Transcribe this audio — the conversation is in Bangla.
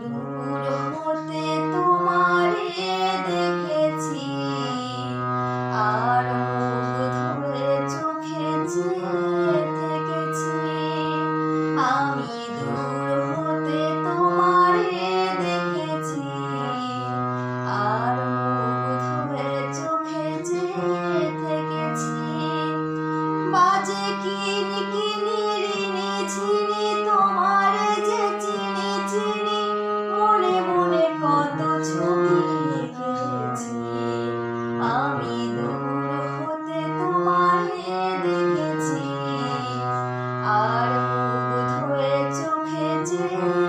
দূর হতে তোমারে দেখেছি, আর মুখ ধরে চোখে চেয়ে থেকেছি। আমি দূর হতে তোমারে দেখেছি, আর মুখ ধরে চোখে চেয়ে থেকেছি। বাজে কিনি কিনি রিনি ঝিনি, তোমারে যে চিনি চিনি, মনে মনে কত ছবি এঁকেছি। আমি দূর হতে তোমারে দেখেছি, আর মুখ ধরে চোখে চেয়ে